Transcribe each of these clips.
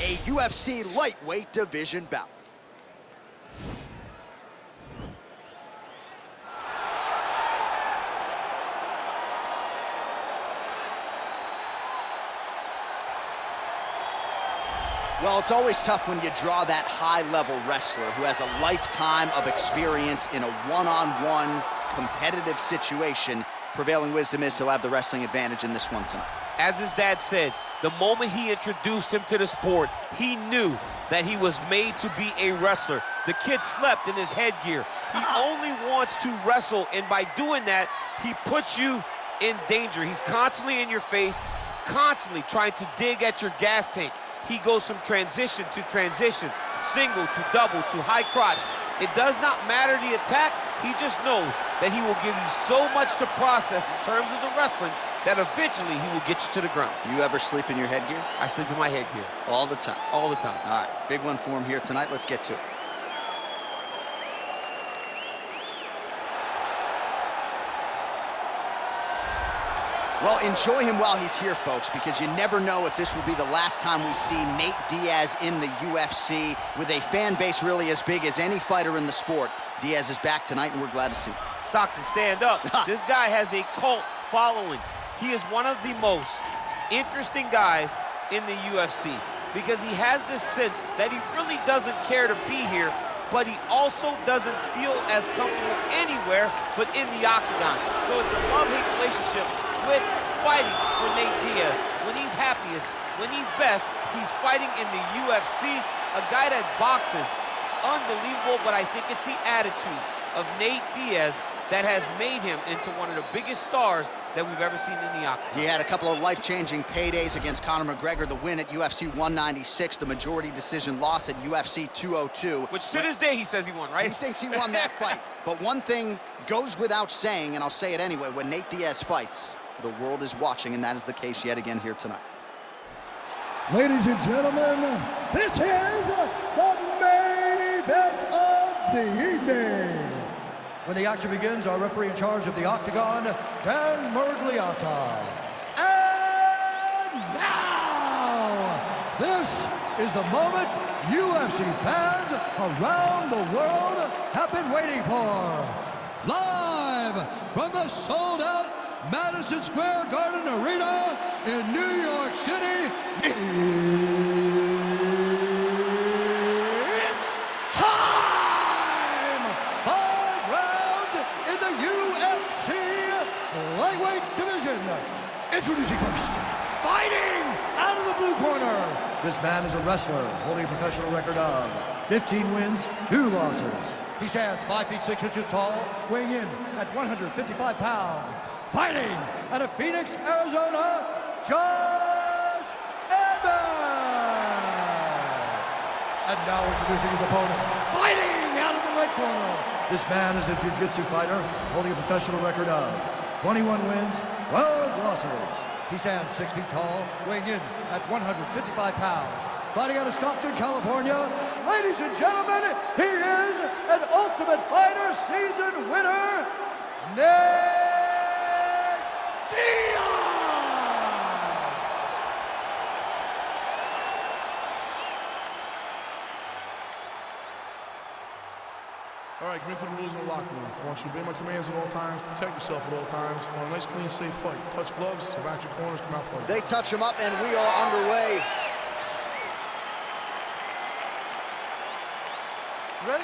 a UFC lightweight division bout. Well, it's always tough when you draw that high-level wrestler who has a lifetime of experience in a one-on-one competitive situation. Prevailing wisdom is he'll have the wrestling advantage in this one tonight. As his dad said, the moment he introduced him to the sport, he knew that he was made to be a wrestler. The kid slept in his headgear. He only wants to wrestle, and by doing that, he puts you in danger. He's constantly in your face, constantly trying to dig at your gas tank. He goes from transition to transition, single to double to high crotch. It does not matter the attack. He just knows that he will give you so much to process in terms of the wrestling that eventually he will get you to the ground. You ever sleep in your headgear? I sleep in my headgear. All the time? All the time. All right, big one for him here tonight. Let's get to it. Well, enjoy him while he's here, folks, because you never know if this will be the last time we see Nate Diaz in the UFC with a fan base really as big as any fighter in the sport. Diaz is back tonight, and we're glad to see him. Stockton, stand up. This guy has a cult following. He is one of the most interesting guys in the UFC because he has this sense that he really doesn't care to be here, but he also doesn't feel as comfortable anywhere but in the octagon. So it's a love-hate relationship with fighting for Nate Diaz. When he's happiest, when he's best, he's fighting in the UFC. A guy that boxes, unbelievable, but I think it's the attitude of Nate Diaz that has made him into one of the biggest stars that we've ever seen in the octagon. He had a couple of life-changing paydays against Conor McGregor, the win at UFC 196, the majority decision loss at UFC 202. Which to this day he says he won, right? He thinks he won that fight. But one thing goes without saying, and I'll say it anyway, when Nate Diaz fights, the world is watching, and that is the case yet again here tonight. Ladies and gentlemen, this is the main event of the evening. When the action begins, our referee in charge of the octagon, Dan Murgliata. And now, this is the moment UFC fans around the world have been waiting for. Live from the sold-out Madison Square Garden Arena in New York City. It's time! 5 rounds in the UFC lightweight division. Introducing first, fighting out of the blue corner. This man is a wrestler holding a professional record of 15 wins, 2 losses. He stands 5 feet 6 inches tall, weighing in at 155 pounds. Fighting out of Phoenix, Arizona, Josh Emmett. And now introducing his opponent, fighting out of the red corner. This man is a jiu-jitsu fighter holding a professional record of 21 wins, 12 losses. He stands 6 feet tall, weighing in at 155 pounds. Fighting out of Stockton, California, ladies and gentlemen, he is an Ultimate Fighter season winner, Nate Diaz! All right, commit to the rules in the locker room. I want you to obey my commands at all times, protect yourself at all times. I want a nice, clean, safe fight. Touch gloves, back your corners, come out fight. They touch him up, and we are underway. Ready?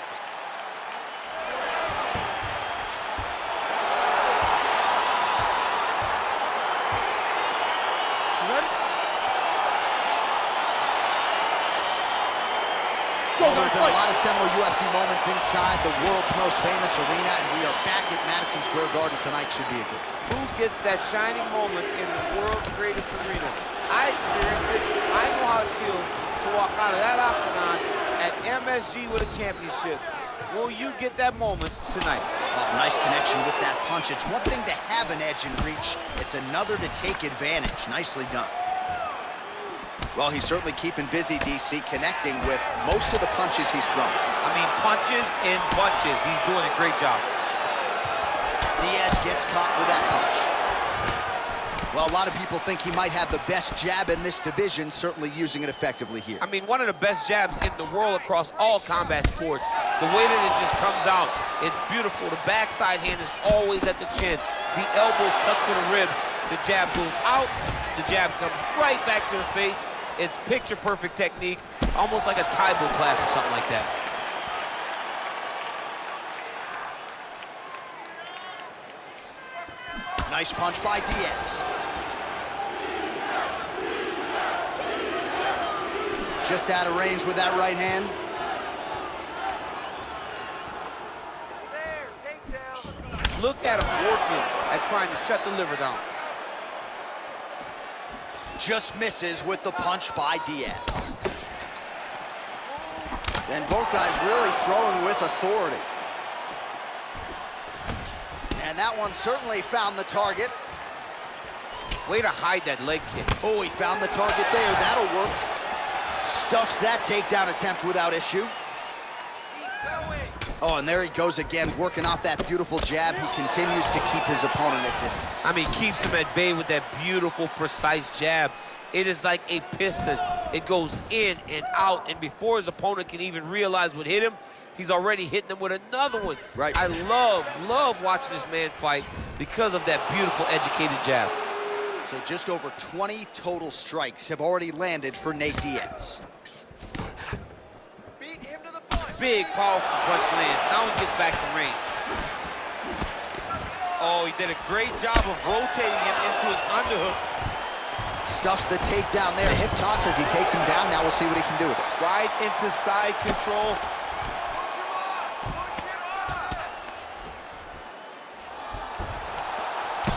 Well, there have been a lot of seminal UFC moments inside the world's most famous arena, and we are back at Madison Square Garden tonight. Should be a good one. Who gets that shining moment in the world's greatest arena? I experienced it. I know how it feels to walk out of that octagon at MSG with a championship. Will you get that moment tonight? Oh, nice connection with that punch. It's one thing to have an edge and reach. It's another to take advantage. Nicely done. Well, he's certainly keeping busy, DC, connecting with most of the punches he's thrown. I mean, punches and bunches. He's doing a great job. Diaz gets caught with that punch. Well, a lot of people think he might have the best jab in this division, certainly using it effectively here. I mean, one of the best jabs in the world across all combat sports. The way that it just comes out, it's beautiful. The backside hand is always at the chin. The elbows tucked to the ribs. The jab goes out, the jab comes right back to the face. It's picture-perfect technique, almost like a Taibo class or something like that. Nice punch by Diaz. Just out of range with that right hand. Look at him working at trying to shut the liver down. Just misses with the punch by Diaz. And both guys really throwing with authority. And that one certainly found the target. Way to hide that leg kick. Oh, he found the target there. That'll work. Stuffs that takedown attempt without issue. Oh, and there he goes again, working off that beautiful jab. He continues to keep his opponent at distance. I mean, keeps him at bay with that beautiful, precise jab. It is like a piston. It goes in and out, and before his opponent can even realize what hit him, he's already hitting him with another one. Right. I love watching this man fight because of that beautiful, educated jab. So just over 20 total strikes have already landed for Nate Diaz. Beat him to the punch. Big, powerful punch lands. Now he gets back to range. Oh, he did a great job of rotating him into an underhook. Stuffs the takedown there. Hip toss as he takes him down. Now we'll see what he can do with it. Right into side control. Push him up. Push him up.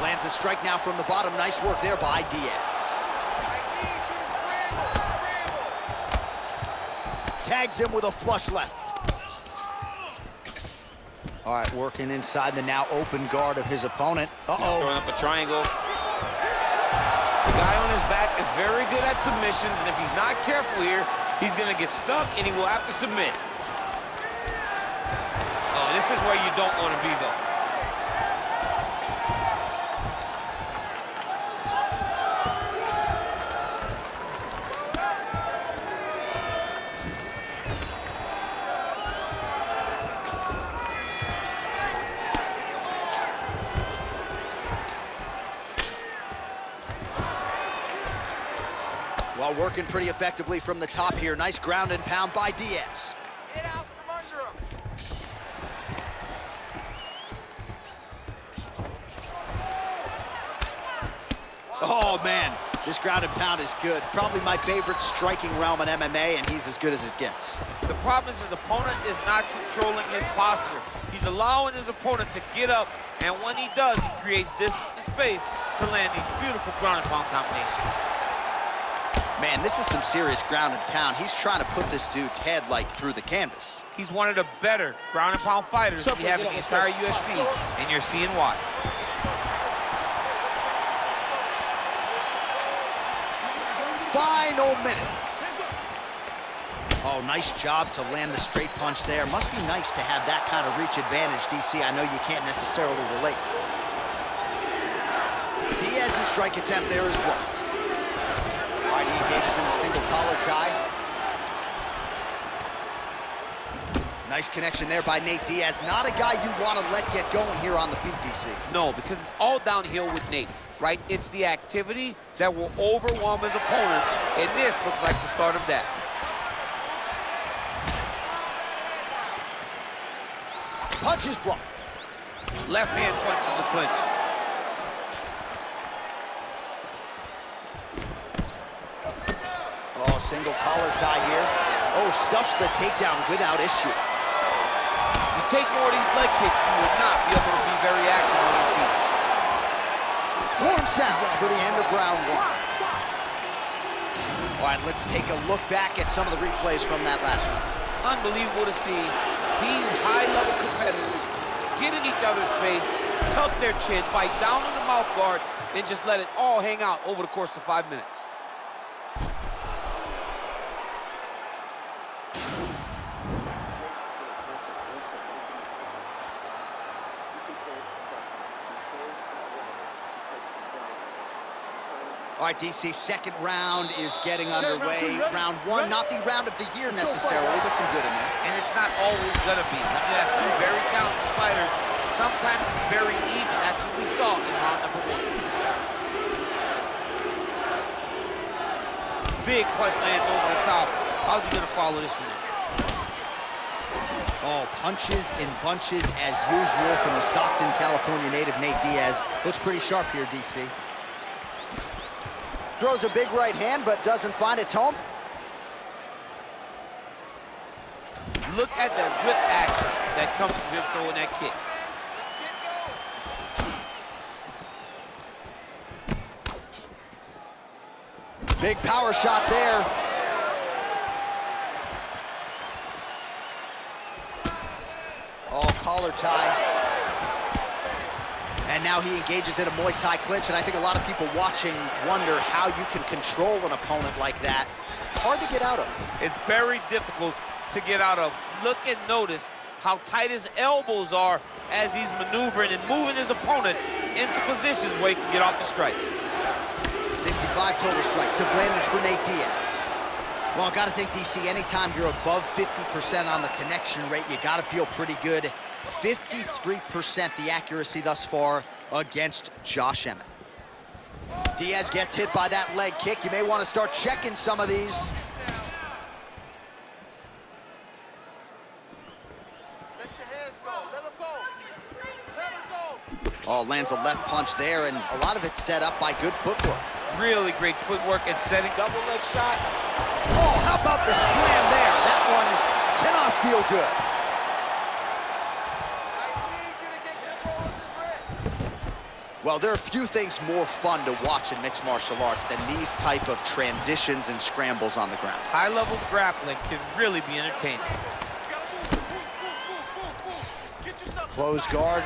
Lands a strike now from the bottom. Nice work there by Diaz. I need you to scramble. Scramble. Tags him with a flush left. All right, working inside the now open guard of his opponent. Uh-oh. Throwing up a triangle. The guy on his back is very good at submissions, and if he's not careful here, he's gonna get stuck and he will have to submit. Oh, this is where you don't want to be, though. Well, working pretty effectively from the top here. Nice ground and pound by Diaz. Get out from under him. Oh, man, this ground and pound is good. Probably my favorite striking realm in MMA, and he's as good as it gets. The problem is his opponent is not controlling his posture. He's allowing his opponent to get up, and when he does, he creates distance and space to land these beautiful ground and pound combinations. Man, this is some serious ground and pound. He's trying to put this dude's head, like, through the canvas. He's one of the better ground and pound fighters we have in the entire UFC, and you're seeing why. Final minute. Oh, nice job to land the straight punch there. Must be nice to have that kind of reach advantage, DC. I know you can't necessarily relate. Diaz's strike attempt there is blocked. All right, he engages in the single collar tie. Nice connection there by Nate Diaz. Not a guy you want to let get going here on the feet, DC. No, because it's all downhill with Nate, right? It's the activity that will overwhelm his opponents, and this looks like the start of that. Punch is blocked. Left hand punch in the clinch. Oh, single collar tie here. Oh, stuffs the takedown without issue. You take more of these leg kicks, you will not be able to be very active on your feet. Horn sounds for the end of round one. All right, let's take a look back at some of the replays from that last round. Unbelievable to see these high-level competitors get in each other's face, tuck their chin, bite down on the mouth guard, and just let it all hang out over the course of 5 minutes. All right, DC, second round is getting underway. Round one, not the round of the year necessarily, but some good in there. And it's not always gonna be. When you have two very talented fighters, sometimes it's very even. That's what we saw in round number one. Big punch lands over the top. How's he gonna follow this one? Oh, punches in bunches as usual from the Stockton, California native Nate Diaz. Looks pretty sharp here, DC. Throws a big right hand, but doesn't find its home. Look at the whip action that comes from him throwing that kick. Let's get going. Big power shot there. Oh, collar tie. And now he engages in a Muay Thai clinch, and I think a lot of people watching wonder how you can control an opponent like that. Hard to get out of. It's very difficult to get out of. Look and notice how tight his elbows are as he's maneuvering and moving his opponent into positions where he can get off the strikes. 65 total strikes have landed for Nate Diaz. Well, I gotta think, DC, anytime you're above 50% on the connection rate, you gotta feel pretty good. 53% the accuracy thus far against Josh Emmett. Diaz gets hit by that leg kick. You may want to start checking some of these. Let your hands go. Let them go. Let them go. Oh, lands a left punch there, and a lot of it set up by good footwork. Really great footwork and setting double leg shot. Oh, how about the slam there? That one cannot feel good. Well, there are few things more fun to watch in mixed martial arts than these type of transitions and scrambles on the ground. High-level grappling can really be entertaining. Close guard.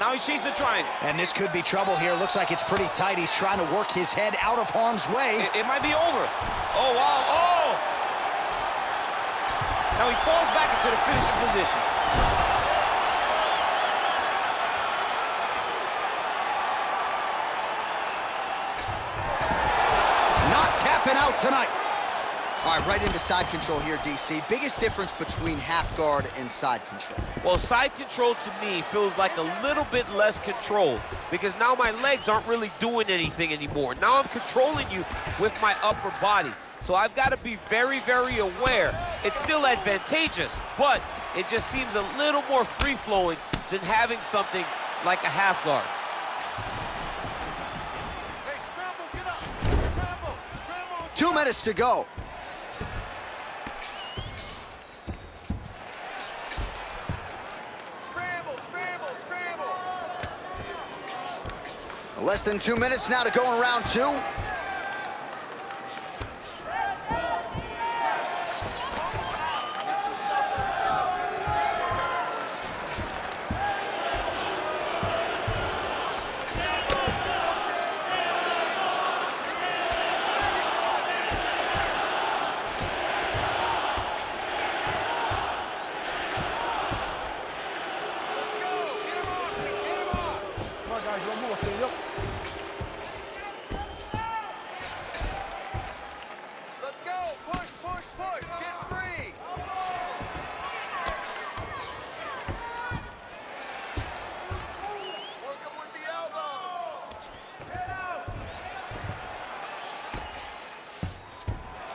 Now he's chasing the triangle. And this could be trouble here. Looks like it's pretty tight. He's trying to work his head out of harm's way. It might be over. Oh, wow. Oh! Now he falls back into the finishing position. Out tonight. All right, right into side control here, DC. Biggest difference between half guard and side control? Well, side control to me feels like a little bit less control because now my legs aren't really doing anything anymore. Now I'm controlling you with my upper body. So I've got to be very, very aware. It's still advantageous, but it just seems a little more free-flowing than having something like a half guard. 2 minutes to go. Scramble, scramble, scramble. Less than 2 minutes now to go in round two. Let's go. Push, push, push. Get free. Work him with the elbow.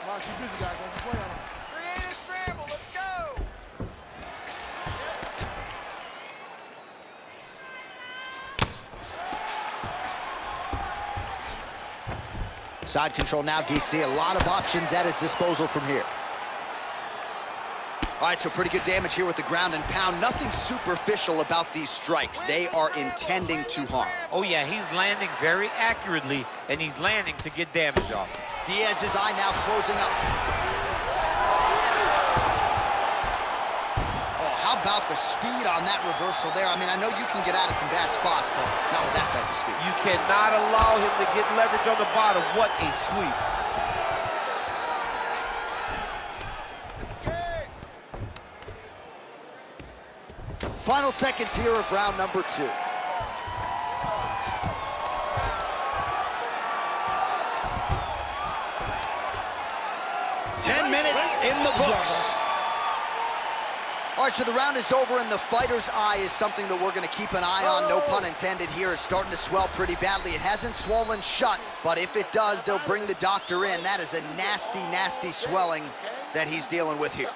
Come on, keep busy, guys. Don't just play on him. Create a scramble. Let's go. Side control now, DC. A lot of options at his disposal from here. All right, so pretty good damage here with the ground and pound. Nothing superficial about these strikes. They are intending to harm. Oh, yeah, he's landing very accurately, and he's landing to get damage off. Diaz's eye now closing up. Oh, how about the speed on that reversal there? I mean, I know you can get out of some bad spots, but not with that type of speed. You cannot allow him to get leverage on the bottom. What a sweep. Final seconds here of round number two. 10 minutes in the books. All right, so the round is over, and the fighter's eye is something that we're going to keep an eye on, no pun intended here. It's starting to swell pretty badly. It hasn't swollen shut, but if it does, they'll bring the doctor in. That is a nasty, nasty swelling that he's dealing with here.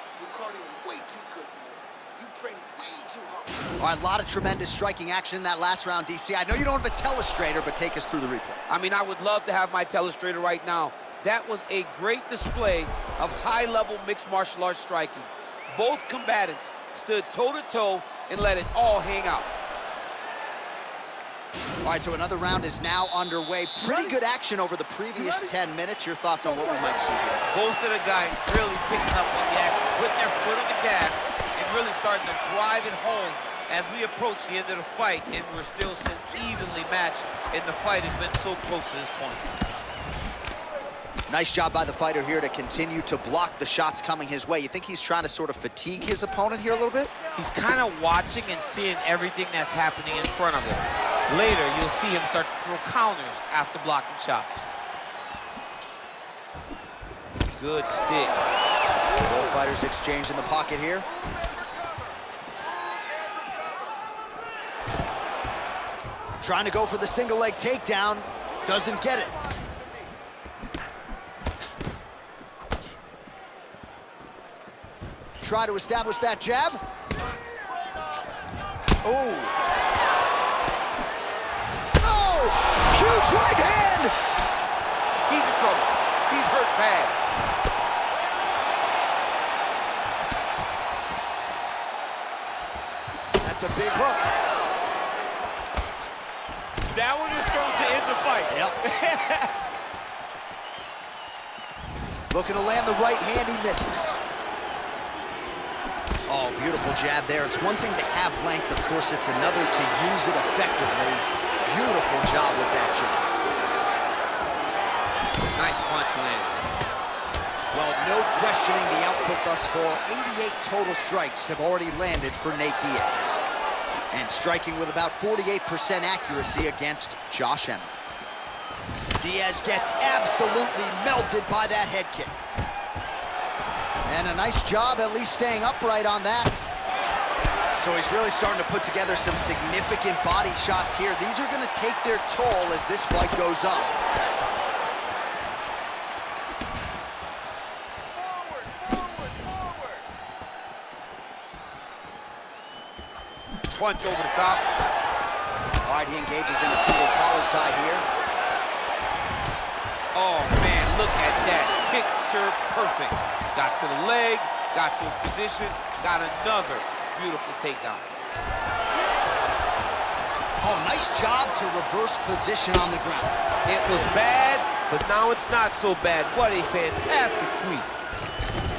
All right, a lot of tremendous striking action in that last round, DC. I know you don't have a telestrator, but take us through the replay. I mean, I would love to have my telestrator right now. That was a great display of high-level mixed martial arts striking. Both combatants stood toe-to-toe and let it all hang out. All right, so another round is now underway. Pretty good action over the previous 10 minutes. Your thoughts on what we might see here? Both of the guys really picking up on the action, putting their foot on the gas, and really starting to drive it home as we approach the end of the fight, and we're still so evenly matched, and the fight has been so close to this point. Nice job by the fighter here to continue to block the shots coming his way. You think he's trying to sort of fatigue his opponent here a little bit? He's kind of watching and seeing everything that's happening in front of him. Later, you'll see him start to throw counters after blocking shots. Good stick. Both fighters exchange in the pocket here. Trying to go for the single leg takedown, doesn't get it. Try to establish that jab. Oh. Oh, huge right hand. He's in trouble. He's hurt bad. That's a big hook. That one was thrown to end the fight. Yep. Looking to land the right hand, he misses. Oh, beautiful jab there. It's one thing to have length, of course, it's another to use it effectively. Beautiful job with that jab. Nice punch landed. Well, no questioning the output thus far. 88 total strikes have already landed for Nate Diaz. And striking with about 48% accuracy against Josh Emmett. Diaz gets absolutely melted by that head kick. And a nice job at least staying upright on that. So he's really starting to put together some significant body shots here. These are going to take their toll as this fight goes on. Punch over the top. All right, he engages in a single collar tie here. Oh, man, look at that. Picture perfect. Got to the leg, got to his position, got another beautiful takedown. Oh, nice job to reverse position on the ground. It was bad, but now it's not so bad. What a fantastic sweep.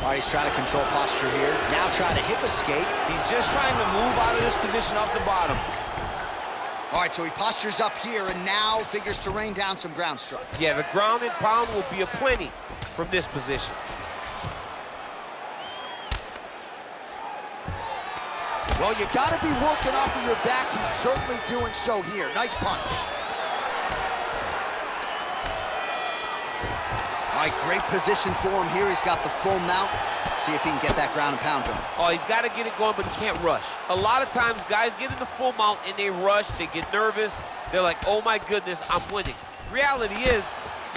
All right, he's trying to control posture here. Now trying to hip escape. He's just trying to move out of this position up the bottom. All right, so he postures up here and now figures to rain down some ground strikes. Yeah, the ground and pound will be aplenty from this position. Well, you got to be working off of your back. He's certainly doing so here. Nice punch. All right, great position for him here. He's got the full mount. See if he can get that ground and pound going. Oh, he's got to get it going, but he can't rush. A lot of times, guys get in the full mount and they rush, they get nervous. They're like, oh my goodness, I'm winning. Reality is,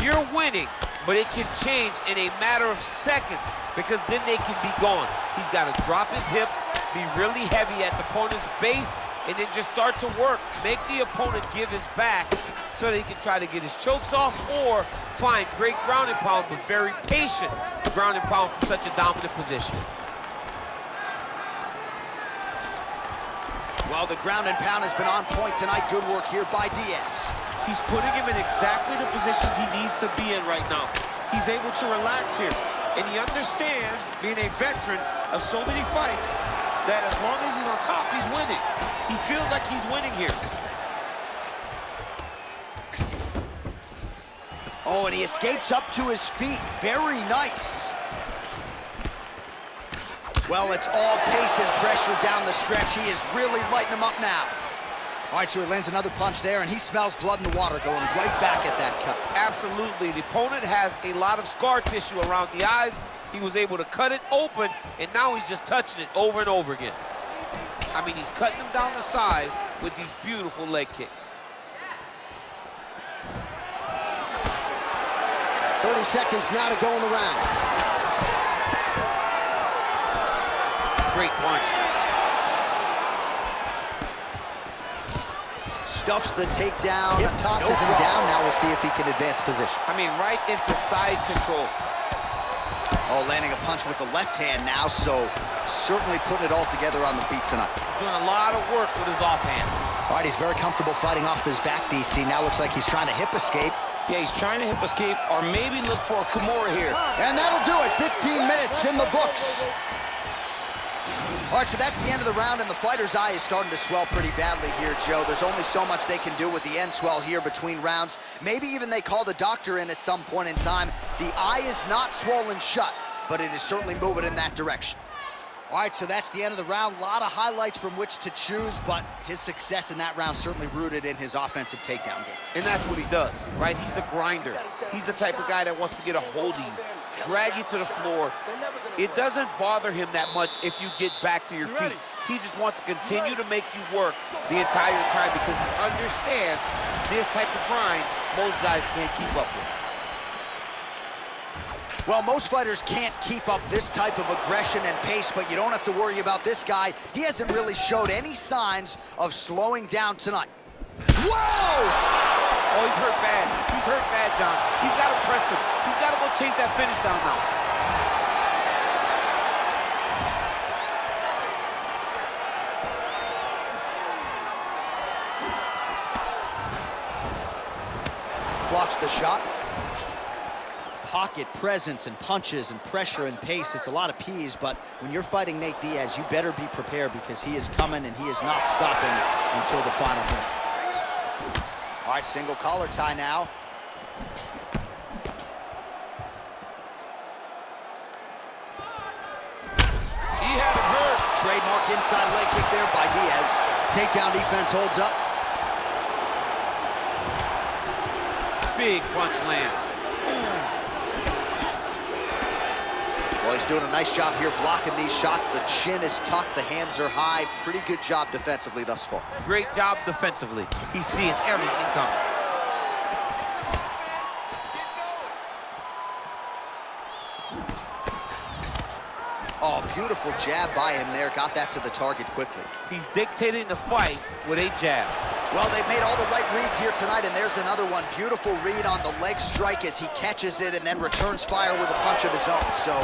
you're winning, but it can change in a matter of seconds because then they can be gone. He's got to drop his hips, be really heavy at the opponent's base, and then just start to work. Make the opponent give his back so that he can try to get his chokes off or find great ground and pound, but very patient ground and pound from such a dominant position. Well, the ground and pound has been on point tonight. Good work here by Diaz. He's putting him in exactly the positions he needs to be in right now. He's able to relax here, and he understands, being a veteran of so many fights, that as long as he's on top, he's winning. He feels like he's winning here. Oh, and he escapes up to his feet. Very nice. Well, it's all pace and pressure down the stretch. He is really lighting him up now. All right, so he lands another punch there, and he smells blood in the water, going right back at that cut. Absolutely. The opponent has a lot of scar tissue around the eyes. He was able to cut it open, and now he's just touching it over and over again. I mean, he's cutting them down the sides with these beautiful leg kicks. 30 seconds now to go in the round. Great punch. Stuffs the takedown, tosses him down. Now we'll see if he can advance position. I mean, right into side control. Oh, landing a punch with the left hand now, so certainly putting it all together on the feet tonight. Doing a lot of work with his offhand. All right, he's very comfortable fighting off his back, DC. Now looks like he's trying to hip escape. Yeah, he's trying to hip escape or maybe look for a Kimura here. And that'll do it. 15 minutes in the books. All right, so that's the end of the round, and the fighter's eye is starting to swell pretty badly here, Joe. There's only so much they can do with the end swell here between rounds. Maybe even they call the doctor in at some point in time. The eye is not swollen shut, but it is certainly moving in that direction. All right, so that's the end of the round. A lot of highlights from which to choose, but his success in that round certainly rooted in his offensive takedown game. And that's what he does, right? He's a grinder. He's the type of guy that wants to get a hold of you, drag you to the floor. It doesn't bother him that much if you get back to your feet. He just wants to continue to make you work the entire time because he understands this type of grind most guys can't keep up with. Well, most fighters can't keep up this type of aggression and pace, but you don't have to worry about this guy. He hasn't really showed any signs of slowing down tonight. Whoa! Oh, he's hurt bad. He's hurt bad, John. He's got to press him. He's got to go chase that finish down now. Blocks the shot. Pocket presence and punches and pressure and pace. It's a lot of P's, but when you're fighting Nate Diaz, you better be prepared because he is coming and he is not stopping until the final hit. All right, single collar tie now. He had it hurt. Trademark inside leg kick there by Diaz. Takedown defense holds up. Big punch lands. Well, he's doing a nice job here blocking these shots. The chin is tucked, the hands are high. Pretty good job defensively thus far. Great job defensively. He's seeing everything coming. Oh, beautiful jab by him there. Got that to the target quickly. He's dictating the fight with a jab. Well, they've made all the right reads here tonight, and there's another one. Beautiful read on the leg strike as he catches it and then returns fire with a punch of his own. So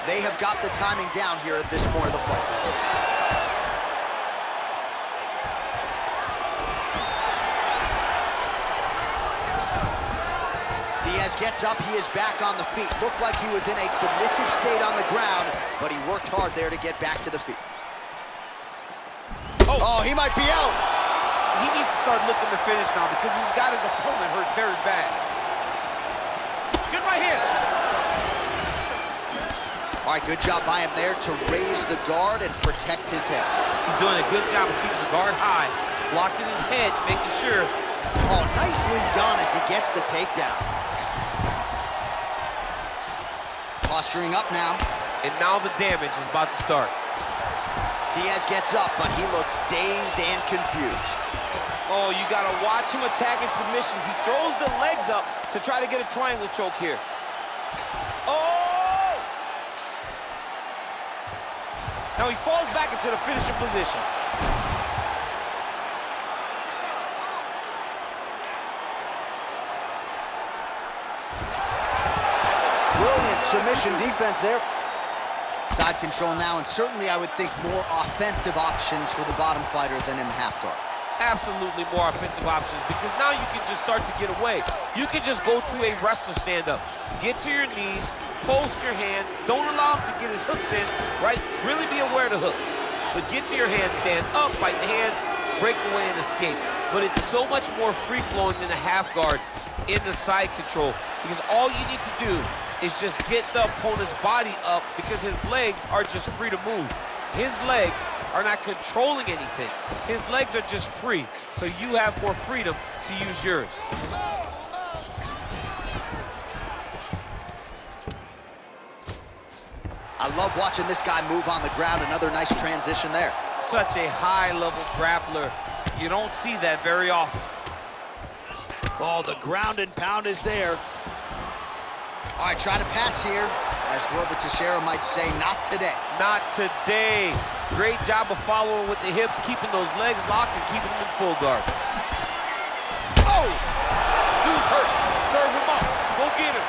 they have got the timing down here at this point of the fight. Diaz gets up, he is back on the feet. Looked like he was in a submissive state on the ground, but he worked hard there to get back to the feet. Oh, he might be out. He needs to start looking to finish now because he's got his opponent hurt very bad. Good right hand. All right, good job by him there to raise the guard and protect his head. He's doing a good job of keeping the guard high, blocking his head, making sure. Oh, nicely done as he gets the takedown. Posturing up now. And now the damage is about to start. Diaz gets up, but he looks dazed and confused. Oh, you gotta watch him attacking submissions. He throws the legs up to try to get a triangle choke here. Oh! Now he falls back into the finishing position. Brilliant submission defense there. Side control now, and certainly I would think more offensive options for the bottom fighter than in the half guard. Absolutely more offensive options because now you can just start to get away. You can just go to a wrestler stand-up. Get to your knees, post your hands. Don't allow him to get his hooks in, right? Really be aware of the hooks. But get to your hands, stand up, fight the hands, break away and escape. But it's so much more free-flowing than a half guard in the side control because all you need to do is just get the opponent's body up because his legs are just free to move. His legs are not controlling anything. His legs are just free, so you have more freedom to use yours. I love watching this guy move on the ground. Another nice transition there. Such a high-level grappler. You don't see that very often. Oh, the ground and pound is there. All right, trying to pass here. As Glover Teixeira might say, not today. Not today. Great job of following with the hips, keeping those legs locked and keeping them in full guard. Oh! Dude's hurt. Serve him up. Go get him.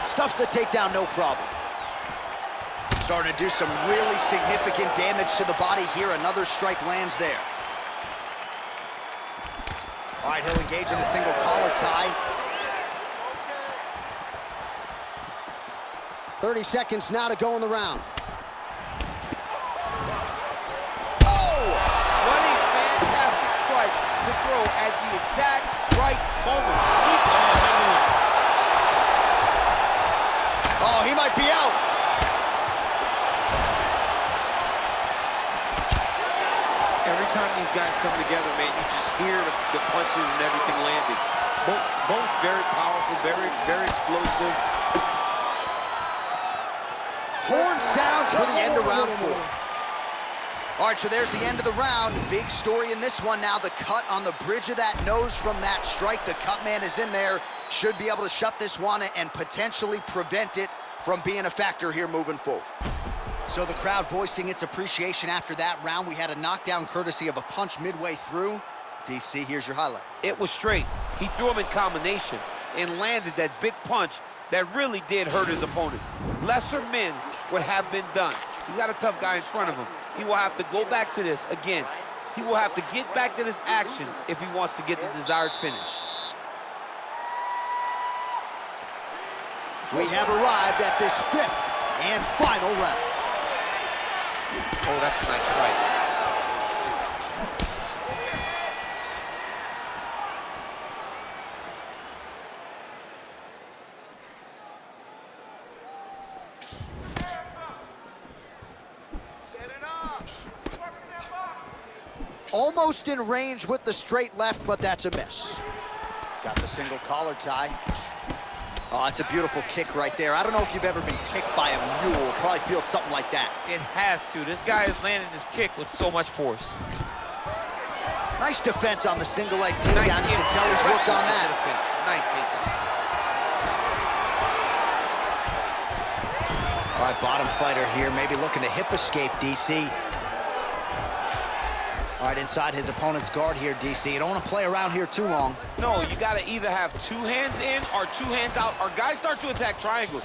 Stuffs the takedown, no problem. Starting to do some really significant damage to the body here. Another strike lands there. All right, he'll engage in a single collar tie. 30 seconds now to go in the round. Oh! What a fantastic strike to throw at the exact right moment. Oh, he might be out. Every time these guys come together, man, you just hear the punches and everything landing. Both very powerful, very explosive. Horn sounds for the end of round 4. All right, so there's the end of the round. Big story in this one now. The cut on the bridge of that nose from that strike. The cut man is in there. Should be able to shut this one and potentially prevent it from being a factor here moving forward. So the crowd voicing its appreciation after that round. We had a knockdown courtesy of a punch midway through. DC, here's your highlight. It was straight. He threw him in combination and landed that big punch that really did hurt his opponent. Lesser men would have been done. He's got a tough guy in front of him. He will have to go back to this again. He will have to get back to this action if he wants to get the desired finish. We have arrived at this 5th and final round. Oh, that's a nice strike. Almost in range with the straight left, but that's a miss. Got the single collar tie. Oh, it's a beautiful kick right there. I don't know if you've ever been kicked by a mule. It probably feels something like that. It has to. This guy is landing this kick with so much force. Nice defense on the single leg takedown. You can tell he's worked on that. Nice takedown. All right, bottom fighter here, maybe looking to hip escape, DC. All right, inside his opponent's guard here, DC. You don't want to play around here too long. No, you got to either have 2 hands in or 2 hands out, or guys start to attack triangle.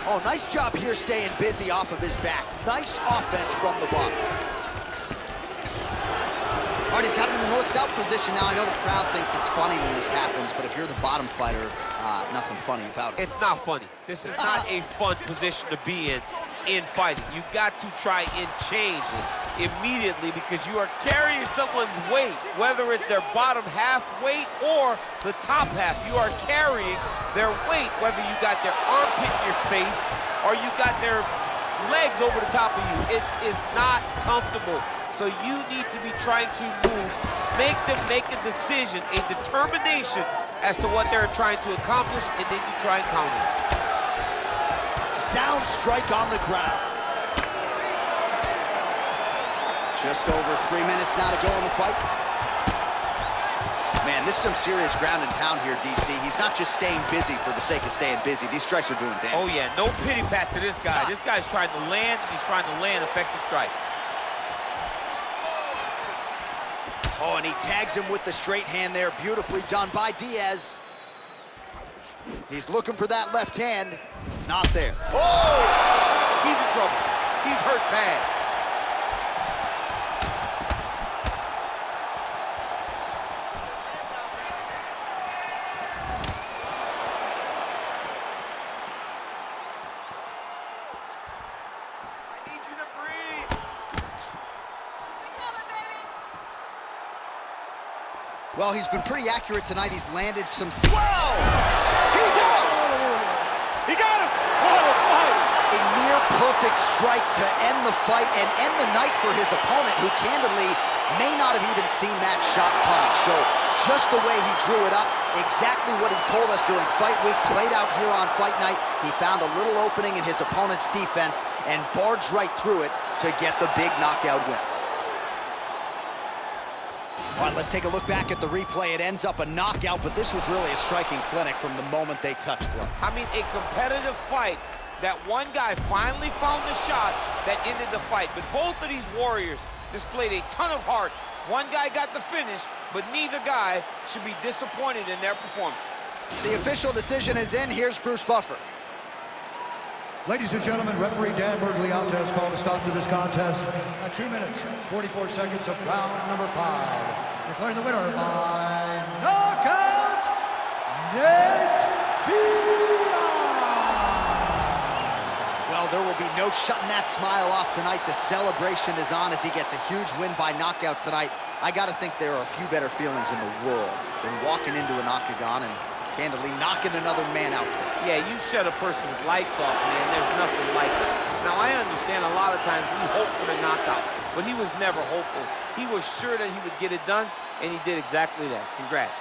Oh, nice job here staying busy off of his back. Nice offense from the bottom. All right, he's got him in the north-south position now. I know the crowd thinks it's funny when this happens, but if you're the bottom fighter, nothing funny about it. It's not funny. This is not a fun position to be in fighting. You got to try and change it immediately because you are carrying someone's weight, whether it's their bottom half weight or the top half. You are carrying their weight, whether you got their armpit in your face or you got their legs over the top of you. It is not comfortable. So you need to be trying to move, make them make a decision, a determination as to what they're trying to accomplish, and then you try and counter it. Sound strike on the crowd. Just over 3 minutes now to go in the fight. Man, this is some serious ground and pound here, DC. He's not just staying busy for the sake of staying busy. These strikes are doing damage. Oh, yeah, no pity pat to this guy. This guy's trying to land, and he's trying to land effective strikes. Oh, and he tags him with the straight hand there. Beautifully done by Diaz. He's looking for that left hand. Not there. Oh! He's in trouble. He's hurt bad. I need you to breathe. Well, he's been pretty accurate tonight. He's landed some... Whoa! He's out! He got him! What a fight! A near-perfect strike to end the fight and end the night for his opponent, who candidly may not have even seen that shot coming. So just the way he drew it up, exactly what he told us during fight week, played out here on fight night. He found a little opening in his opponent's defense and barged right through it to get the big knockout win. All right, let's take a look back at the replay. It ends up a knockout, but this was really a striking clinic from the moment they touched glove. I mean, a competitive fight. That one guy finally found the shot that ended the fight. But both of these warriors displayed a ton of heart. One guy got the finish, but neither guy should be disappointed in their performance. The official decision is in. Here's Bruce Buffer. Ladies and gentlemen, referee Dan Bergliata has called a stop to this contest at 2 minutes, 44 seconds of round number 5. Declaring the winner by knockout, Nate Diaz. Well, there will be no shutting that smile off tonight. The celebration is on as he gets a huge win by knockout tonight. I got to think there are a few better feelings in the world than walking into an octagon and candidly knocking another man out. Yeah, you shut a person's lights off, man. There's nothing like it. Now, I understand a lot of times we hope for the knockout, but he was never hopeful. He was sure that he would get it done, and he did exactly that. Congrats.